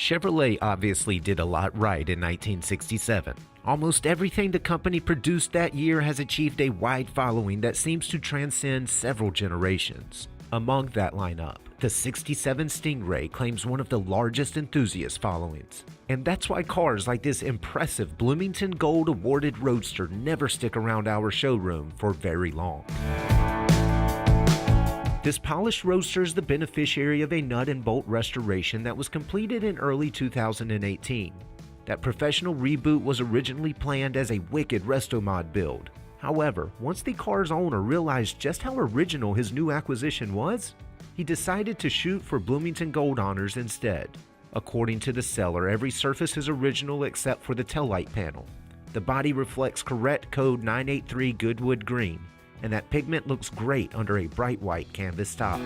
Chevrolet obviously did a lot right in 1967. Almost everything the company produced that year has achieved a wide following that seems to transcend several generations. Among that lineup, the 67 Stingray claims one of the largest enthusiast followings. And that's why cars like this impressive Bloomington Gold awarded Roadster never stick around our showroom for very long. This polished Roadster is the beneficiary of a nut and bolt restoration that was completed in early 2018. That professional reboot was originally planned as a wicked resto-mod build. However, once the car's owner realized just how original his new acquisition was, he decided to shoot for Bloomington Gold honors instead. According to the seller, every surface is original except for the taillight panel. The body reflects Corvette code 983 Goodwood Green, and that pigment looks great under a bright white canvas top.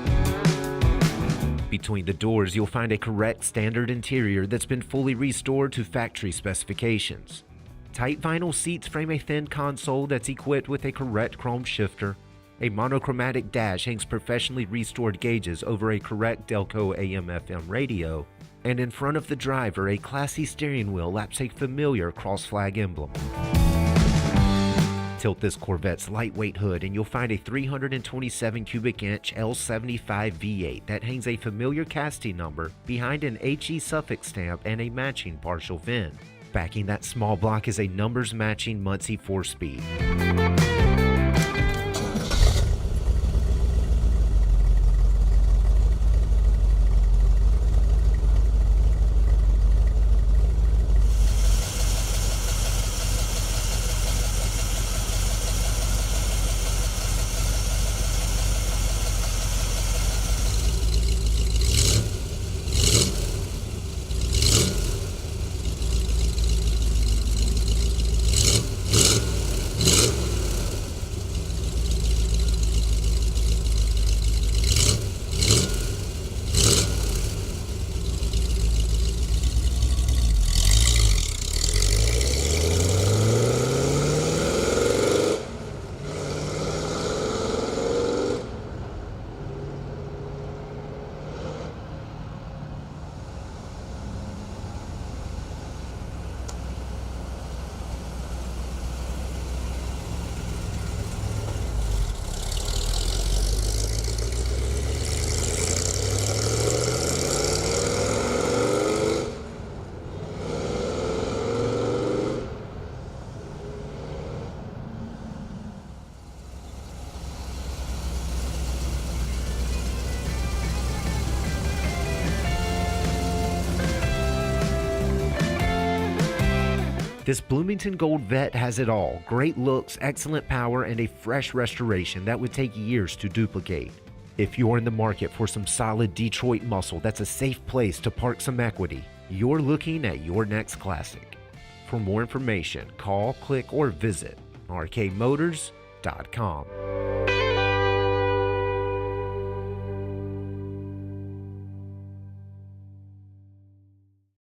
Between the doors, you'll find a correct standard interior that's been fully restored to factory specifications. Tight vinyl seats frame a thin console that's equipped with a correct chrome shifter. A monochromatic dash hangs professionally restored gauges over a correct Delco AM/FM radio. And in front of the driver, a classy steering wheel laps a familiar cross-flag emblem. Tilt this Corvette's lightweight hood and you'll find a 327 cubic inch L75 V8 that hangs a familiar casting number behind an HE suffix stamp and a matching partial VIN. Backing that small block is a numbers matching Muncie 4-speed. This Bloomington Gold Vette has it all: great looks, excellent power, and a fresh restoration that would take years to duplicate. If you're in the market for some solid Detroit muscle that's a safe place to park some equity, you're looking at your next classic. For more information, call, click, or visit rkmotors.com.